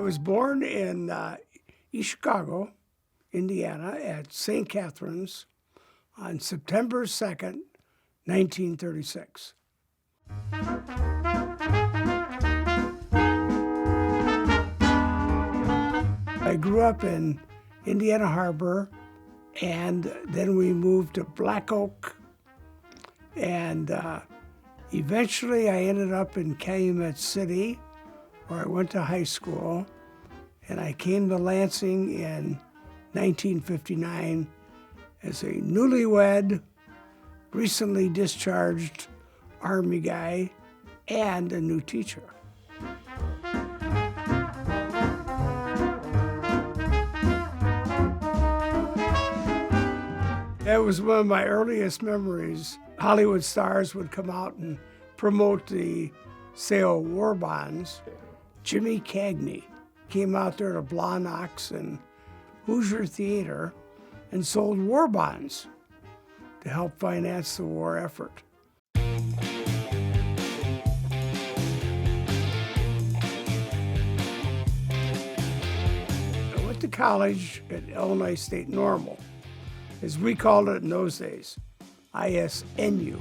was born in East Chicago, Indiana, at St. Catherine's on September 2nd, 1936. I grew up in Indiana Harbor, and then we moved to Black Oak, and eventually I ended up in Calumet City, where I went to high school, and I came to Lansing in 1959 as a newlywed, recently discharged Army guy, and a new teacher. That was one of my earliest memories. Hollywood stars would come out and promote the sale of war bonds. Jimmy Cagney came out there to Blahnox and Hoosier Theater and sold war bonds to help finance the war effort. I went to college at Illinois State Normal, as we called it in those days, ISNU.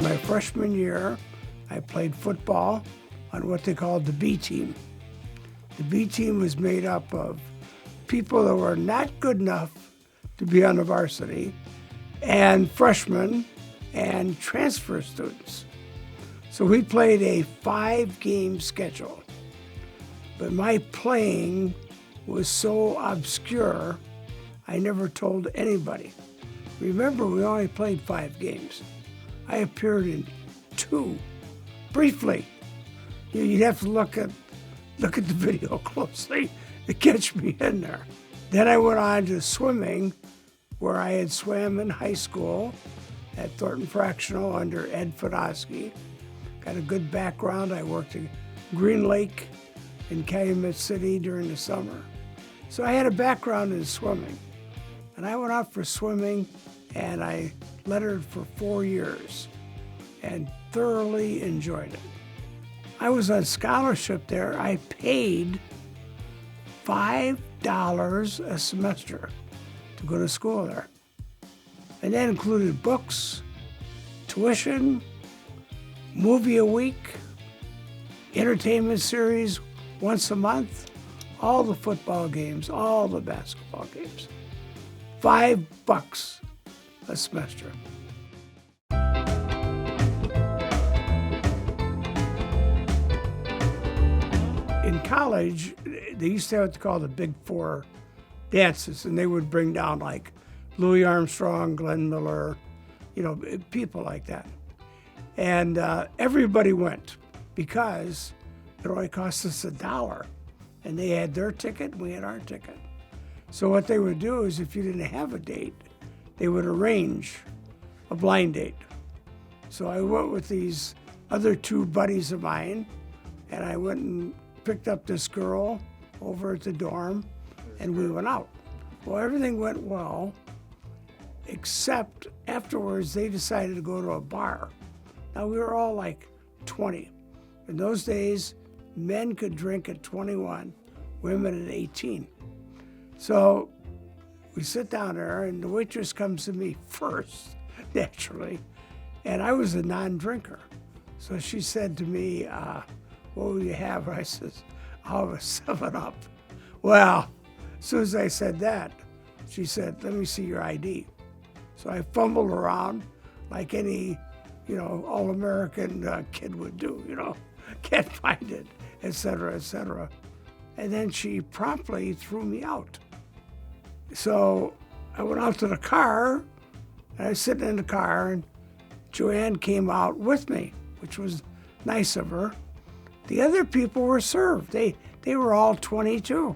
My freshman year, I played football on what they called the B team. The B team was made up of people that were not good enough to be on the varsity, and freshmen and transfer students. So we played a 5-game schedule. But my playing was so obscure, I never told anybody. Remember, we only played 5 games. I appeared in 2, briefly. You'd have to look at the video closely to catch me in there. Then I went on to swimming, where I had swam in high school at Thornton Fractional under Ed Fedosky. Got a good background. I worked at Green Lake in Calumet City during the summer. So I had a background in swimming. And I went out for swimming, and I lettered for 4 years and thoroughly enjoyed it. I was on scholarship there. I paid $5 a semester to go to school there. And that included books, tuition, movie a week, entertainment series once a month, all the football games, all the basketball games. $5 a semester. In college, they used to have what they call the Big Four dances, and they would bring down like Louis Armstrong, Glenn Miller, people like that. And everybody went because it only cost us $1. And they had their ticket, and we had our ticket. So what they would do is, if you didn't have a date, they would arrange a blind date. So I went with these other 2 buddies of mine, and I went and picked up this girl over at the dorm, and we went out. Well, everything went well, except afterwards they decided to go to a bar. Now, we were all like 20. In those days, men could drink at 21, women at 18. So we sit down there, and the waitress comes to me first, naturally, and I was a non-drinker. So she said to me, what will you have? I says, I'll have a 7-Up. Well, as soon as I said that, she said, let me see your ID. So I fumbled around like any, all-American kid would do, can't find it, et cetera, et cetera. And then she promptly threw me out. So I went out to the car, and I was sitting in the car, and Joanne came out with me, which was nice of her. The other people were served. They were all 22.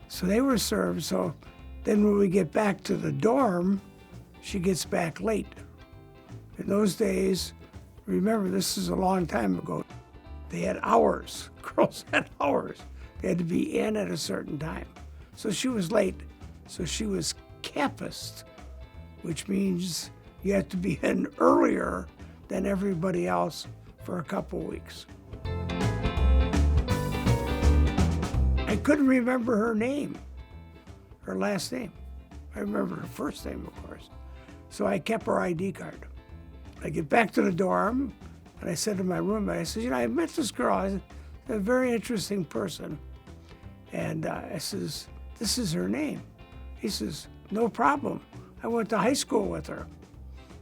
So they were served. So then when we get back to the dorm, she gets back late. In those days, remember, this is a long time ago, they had hours. Girls had hours. They had to be in at a certain time. So she was late. So she was campused, which means you have to be in earlier than everybody else for a couple weeks. couldn't remember her name, her last name. I remember her first name, of course. So I kept her ID card. I get back to the dorm, and I said to my roommate, I said, you know, I met this girl. I said, a very interesting person. And I says, this is her name. He says, no problem. I went to high school with her.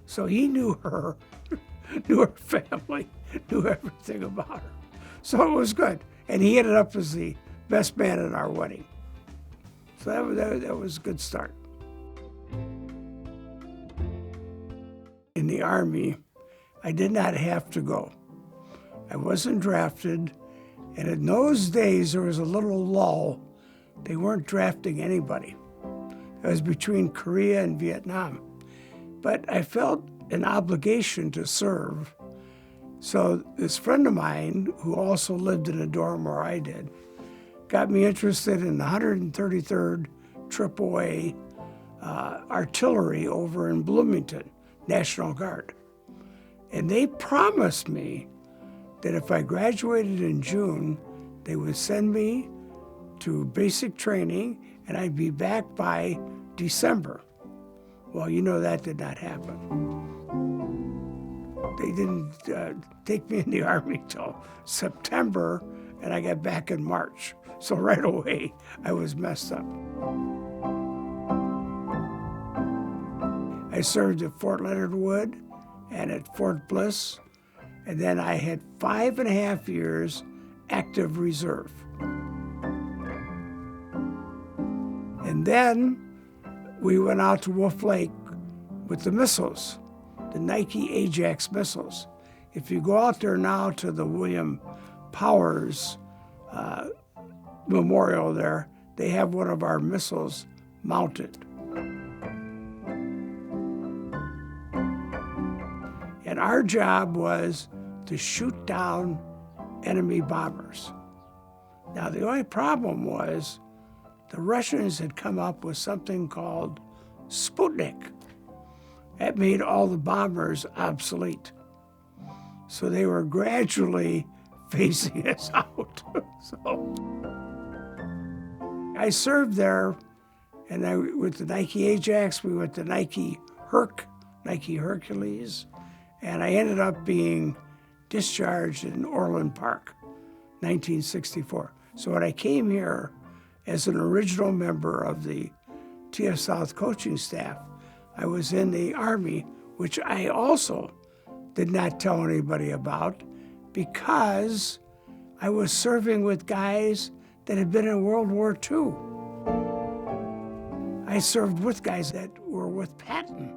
So he knew her, knew her family, knew everything about her. So it was good. And he ended up as the best man at our wedding. So that was a good start. In the Army, I did not have to go. I wasn't drafted, and in those days there was a little lull. They weren't drafting anybody. It was between Korea and Vietnam. But I felt an obligation to serve. So this friend of mine, who also lived in a dorm where I did, got me interested in the 133rd AAA artillery over in Bloomington, National Guard. And they promised me that if I graduated in June, they would send me to basic training and I'd be back by December. Well, you know that did not happen. They didn't take me in the Army till September, and I got back in March. So right away, I was messed up. I served at Fort Leonard Wood and at Fort Bliss, and then I had 5.5 years active reserve. And then we went out to Wolf Lake with the missiles, the Nike Ajax missiles. If you go out there now to the William Powers Memorial there, they have one of our missiles mounted. And our job was to shoot down enemy bombers. Now, the only problem was the Russians had come up with something called Sputnik. That made all the bombers obsolete. So they were gradually phasing us out. So I served there, and with the Nike Ajax, we went to Nike Hercules, and I ended up being discharged in Orland Park, 1964. So when I came here as an original member of the TF South coaching staff, I was in the Army, which I also did not tell anybody about because I was serving with guys that had been in World War II. I served with guys that were with Patton.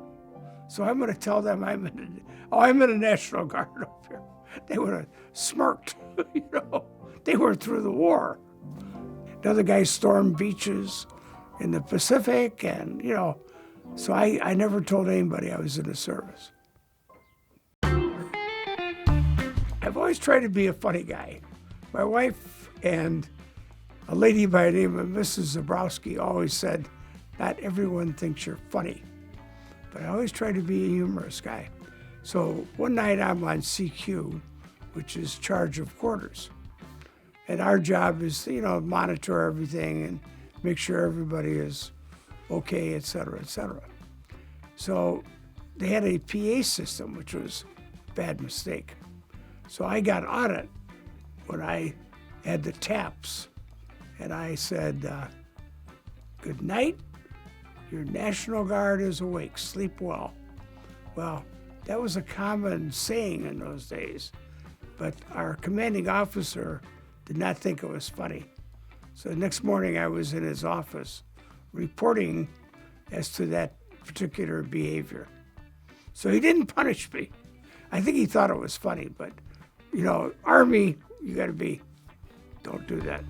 So I'm going to tell them I'm in the National Guard up here. They would have smirked, you know. They were through the war. The other guys stormed beaches in the Pacific, and, you know, so I never told anybody I was in the service. I've always tried to be a funny guy. My wife and a lady by the name of Mrs. Zabrowski always said, not everyone thinks you're funny. But I always try to be a humorous guy. So one night I'm on CQ, which is charge of quarters. And our job is to, you know, monitor everything and make sure everybody is okay, et cetera, et cetera. So they had a PA system, which was a bad mistake. So I got on it when I had the taps. And I said, good night, your National Guard is awake, sleep well. Well, that was a common saying in those days, but our commanding officer did not think it was funny. So the next morning I was in his office reporting as to that particular behavior. So he didn't punish me. I think he thought it was funny, but, you know, Army, you gotta be, don't do that.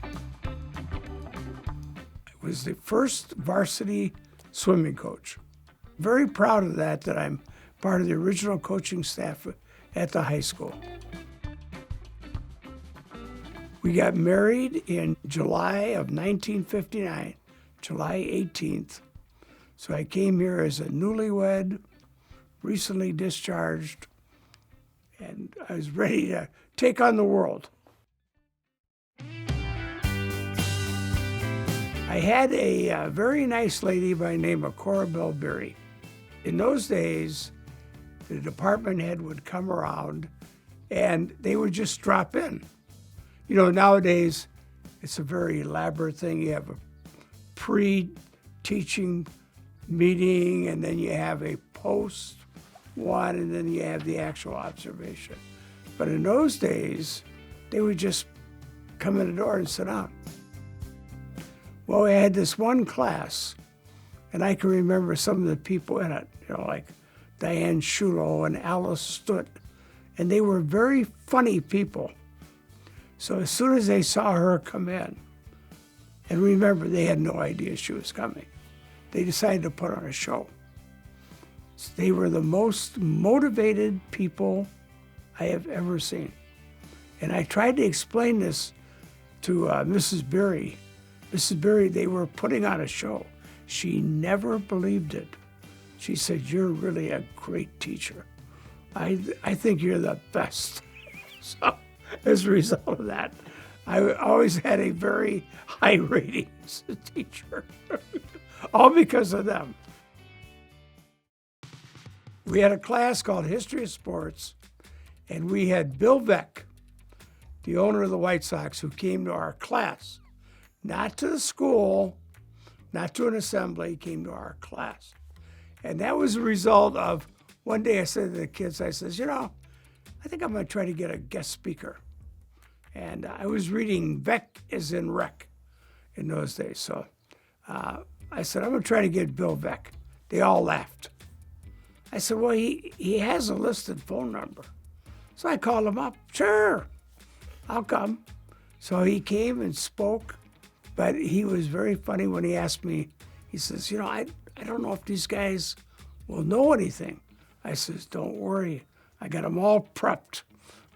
I was the first varsity swimming coach. Very proud of that I'm part of the original coaching staff at the high school. We got married in July of 1959, July 18th. So I came here as a newlywed, recently discharged, and I was ready to take on the world. I had a very nice lady by the name of Cora Belberry. In those days, the department head would come around and they would just drop in. You know, nowadays, it's a very elaborate thing. You have a pre-teaching meeting, and then you have a post one, and then you have the actual observation. But in those days, they would just come in the door and sit down. Well, we had this one class, and I can remember some of the people in it, you know, like Diane Shulo and Alice Stutt, and they were very funny people. So as soon as they saw her come in, and remember, they had no idea she was coming, they decided to put on a show. So they were the most motivated people I have ever seen. And I tried to explain this to Mrs. Berry. Mrs. Berry, they were putting on a show. She never believed it. She said, "You're really a great teacher. I think you're the best." So as a result of that, I always had a very high rating as a teacher, all because of them. We had a class called History of Sports, and we had Bill Veeck, the owner of the White Sox, who came to our class, not to the school, not to an assembly, he came to our class. And that was a result of, one day I said to the kids, I says, you know, I think I'm going to try to get a guest speaker. And I was reading Veeck as in wreck in those days. So I said, I'm going to try to get Bill Veeck. They all laughed. I said, well, he has a listed phone number. So I called him up. Sure, I'll come. So he came and spoke, but he was very funny when he asked me. He says, you know, I don't know if these guys will know anything. I says, don't worry. I got them all prepped.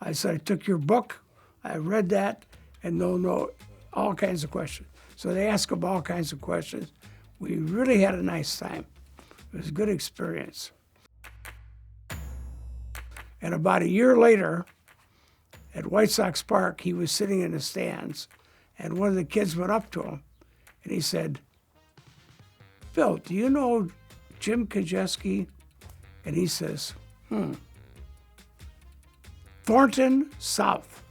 I said, I took your book, I read that, and they'll know all kinds of questions. So they asked him all kinds of questions. We really had a nice time. It was a good experience. And about a year later, at White Sox Park, he was sitting in the stands, and one of the kids went up to him, and he said, Phil, do you know Jim Kijewski? And he says, Thornton South.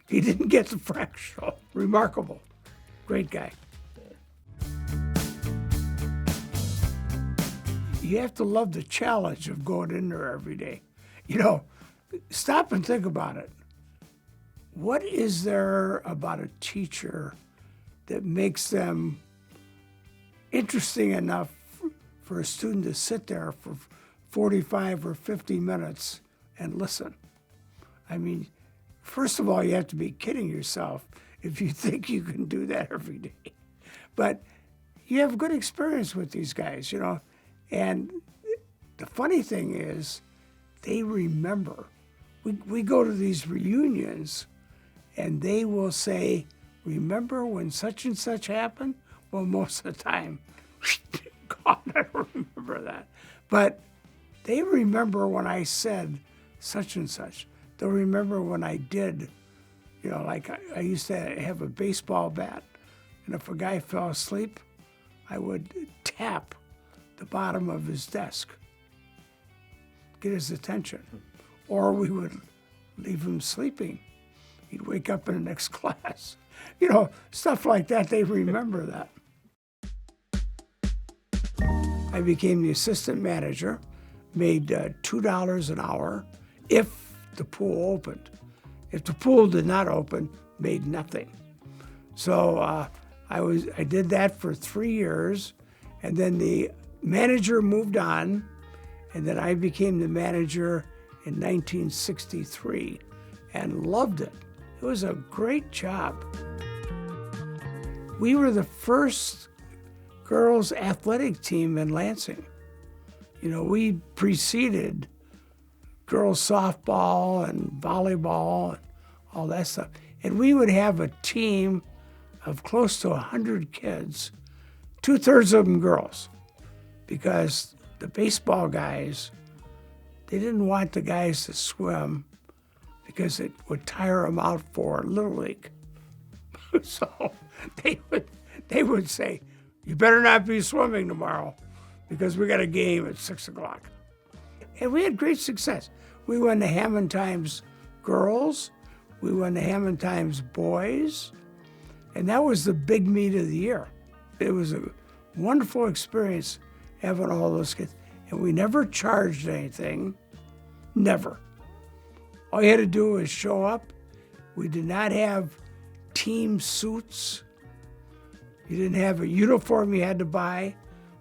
He didn't get the fractional. Remarkable. Great guy. You have to love the challenge of going in there every day. You know, stop and think about it. What is there about a teacher that makes them interesting enough for a student to sit there for 45 or 50 minutes and listen? I mean, first of all, you have to be kidding yourself if you think you can do that every day. But you have good experience with these guys, you know. And the funny thing is, they remember. We go to these reunions, and they will say, remember when such and such happened? Well, most of the time, God, I don't remember that. But they remember when I said such and such. They'll remember when I did, you know, like I used to have a baseball bat, and if a guy fell asleep, I would tap the bottom of his desk, get his attention. Or we would leave him sleeping. He'd wake up in the next class. You know, stuff like that, they remember that. I became the assistant manager, made $2 an hour if the pool opened. If the pool did not open, made nothing. So I did that for 3 years, and then the manager moved on, and then I became the manager in 1963 and loved it. It was a great job. We were the first girls athletic team in Lansing. You know, we preceded girls softball and volleyball and all that stuff. And we would have a team of close to 100 kids, 2/3 of them girls, because the baseball guys, they didn't want the guys to swim because it would tire them out for Little League. So they would say, you better not be swimming tomorrow because we got a game at 6 o'clock. And we had great success. We won the Hammond Times girls. We won the Hammond Times boys. And that was the big meet of the year. It was a wonderful experience having all those kids. And we never charged anything, never. All you had to do was show up. We did not have team suits. You didn't have a uniform you had to buy.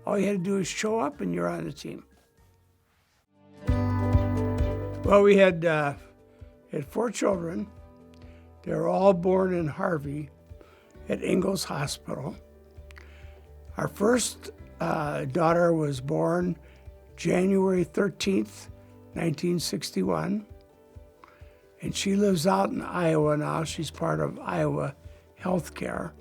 All you had to do is show up and you're on the team. Well, we had 4 children. They were all born in Harvey at Ingalls Hospital. Our first daughter was born January 13th, 1961. And she lives out in Iowa now. She's part of Iowa Healthcare.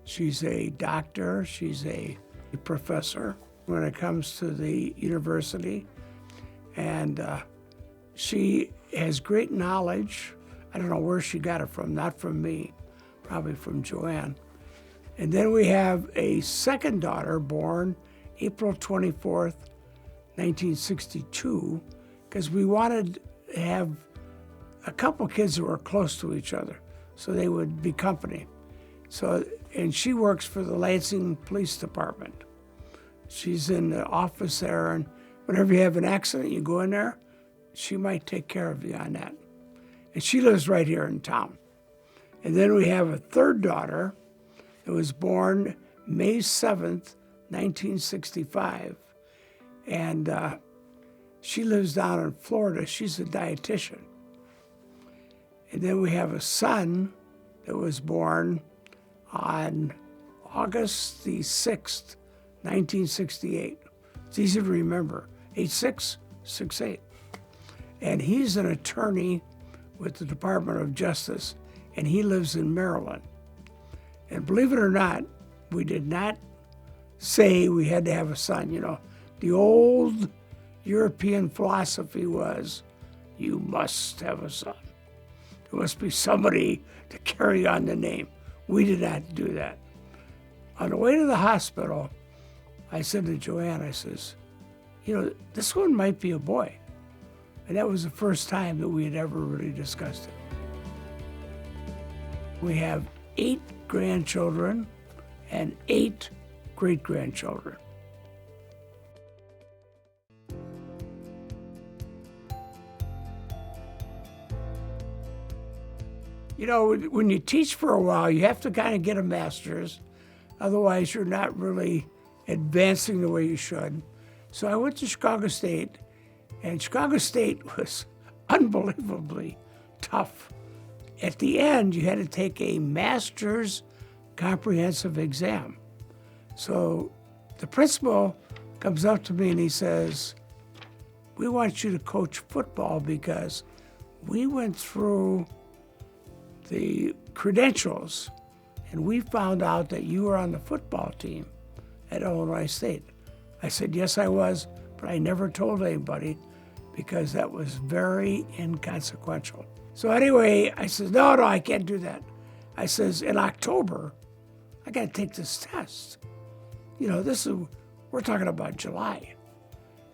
She's a doctor. She's a professor when it comes to the university. And she has great knowledge. I don't know where she got it from, not from me, probably from Joanne. And then we have a second daughter born April 24th, 1962, because we wanted to have a couple kids that were close to each other, so they would be company. So, and she works for the Lansing Police Department. She's in the office there, and whenever you have an accident, you go in there, she might take care of you on that. And she lives right here in town. And then we have a third daughter that was born May 7th, 1965. And she lives down in Florida. She's a dietitian. And then we have a son that was born on August the 6th, 1968. It's easy to remember, 8668. And he's an attorney with the Department of Justice, and he lives in Maryland. And believe it or not, we did not say we had to have a son. You know, the old European philosophy was, you must have a son. There must be somebody to carry on the name. We did not do that. On the way to the hospital, I said to Joanne, I says, you know, this one might be a boy. And that was the first time that we had ever really discussed it. We have 8 grandchildren and 8 great-grandchildren. You know, when you teach for a while, you have to kind of get a master's. Otherwise, you're not really advancing the way you should. So I went to Chicago State, and Chicago State was unbelievably tough. At the end, you had to take a master's comprehensive exam. So the principal comes up to me and he says, we want you to coach football because we went through the credentials and we found out that you were on the football team at Illinois State. I said, yes, I was, but I never told anybody because that was very inconsequential. So anyway, I said, no, I can't do that. I says, in October, I got to take this test. You know, we're talking about July.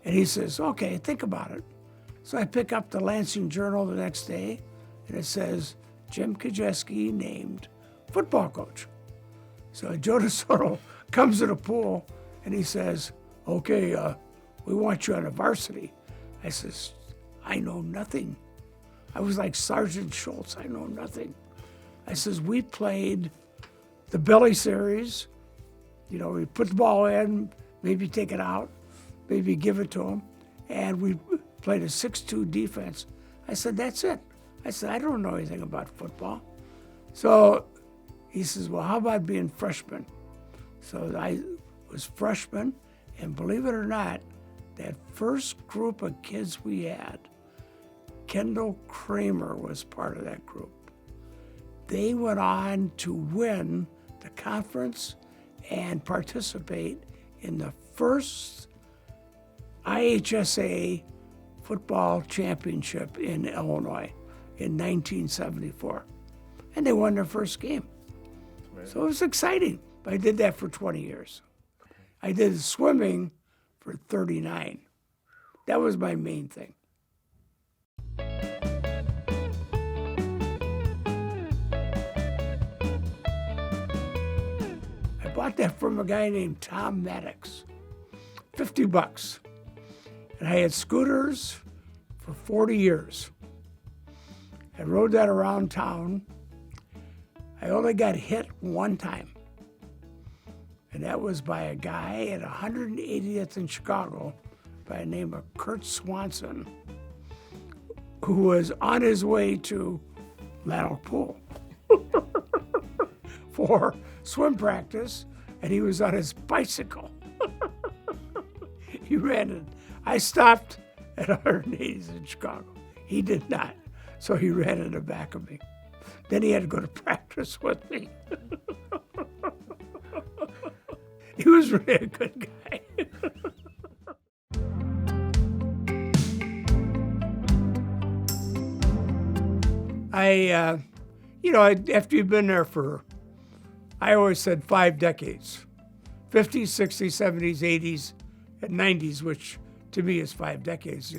And he says, okay, think about it. So I pick up the Lansing Journal the next day, and it says, Jim Kijewski named football coach. So Joe DeSoto comes to the pool, and he says, okay, we want you on the varsity. I says, I know nothing. I was like Sergeant Schultz, I know nothing. I says, we played the Billy series. You know, we put the ball in, maybe take it out, maybe give it to him, and we played a 6-2 defense. I said, that's it. I said, I don't know anything about football. So he says, well, how about being freshman? So I was freshman, and believe it or not, that first group of kids we had, Kendall Kramer was part of that group. They went on to win the conference and participate in the first IHSA football championship in Illinois in 1974. And they won their first game. So it was exciting. But I did that for 20 years. I did swimming for 39. That was my main thing. I bought that from a guy named Tom Maddox, $50. And I had scooters for 40 years. I rode that around town. I only got hit one time. And that was by a guy at 180th in Chicago by the name of Kurt Swanson, who was on his way to Lattle Pool for swim practice, and he was on his bicycle. He ran it. I stopped at 180th in Chicago. He did not, so he ran in the back of me. Then he had to go to practice with me. He was really a good guy. After you've been there for, I always said 5 decades, 50s, 60s, 70s, 80s, and 90s, which to me is 5 decades.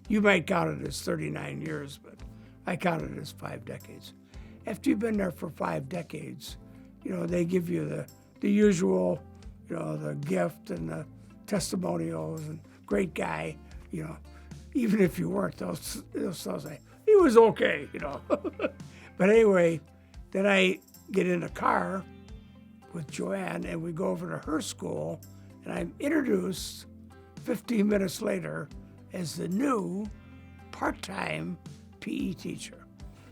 You might count it as 39 years, but I count it as 5 decades. After you've been there for 5 decades, they give you the usual, the gift and the testimonials and great guy, even if you weren't, they'll still say, he was okay, But anyway, then I get in a car with Joanne and we go over to her school and I'm introduced 15 minutes later as the new part-time PE teacher.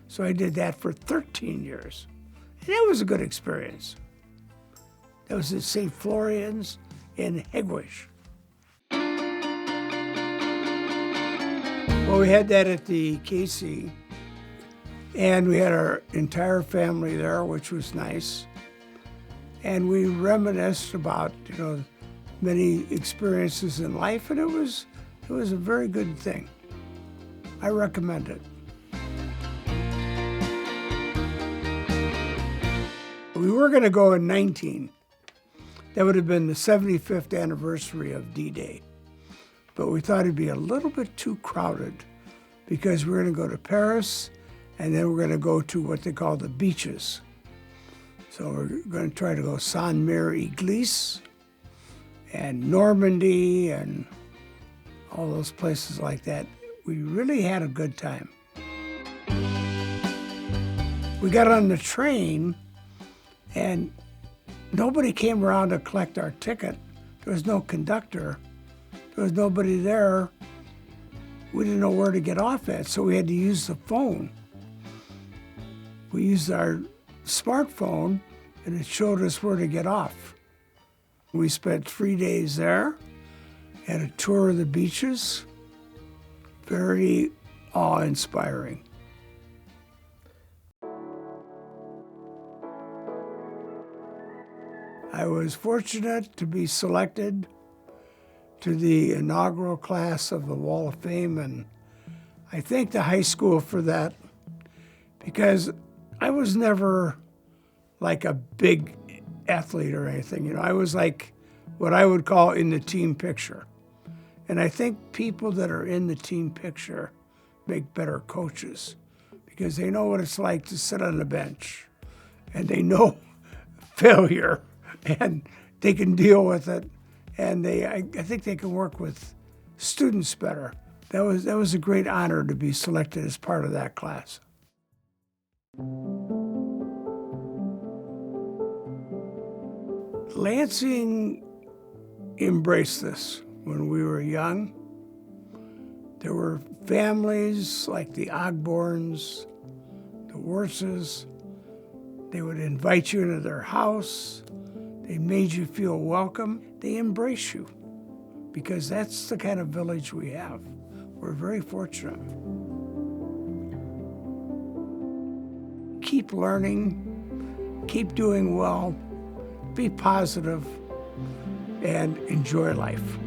So I did that for 13 years. And that was a good experience. That was at St. Florian's in Hegwish. Well, we had that at the KC, and we had our entire family there, which was nice. And we reminisced about, many experiences in life, and it was a very good thing. I recommend it. We were going to go in 19. That would have been the 75th anniversary of D-Day. But we thought it'd be a little bit too crowded because we're going to go to Paris and then we're going to go to what they call the beaches. So we're going to try to go Saint-Mère-Église and Normandy and all those places like that. We really had a good time. We got on the train and nobody came around to collect our ticket. There was no conductor. There was nobody there. We didn't know where to get off at, so we had to use the phone. We used our smartphone, and it showed us where to get off. We spent 3 days there, had a tour of the beaches, very awe-inspiring. I was fortunate to be selected to the inaugural class of the Wall of Fame, and I thank the high school for that because I was never like a big athlete or anything. I was like what I would call in the team picture. And I think people that are in the team picture make better coaches because they know what it's like to sit on the bench and they know failure and they can deal with it. And I think they can work with students better. That was a great honor to be selected as part of that class. Lansing embraced this when we were young. There were families like the Ogborns, the Wurtzes. They would invite you into their house. They made you feel welcome. They embrace you because that's the kind of village we have. We're very fortunate. Keep learning, keep doing well, be positive, and enjoy life.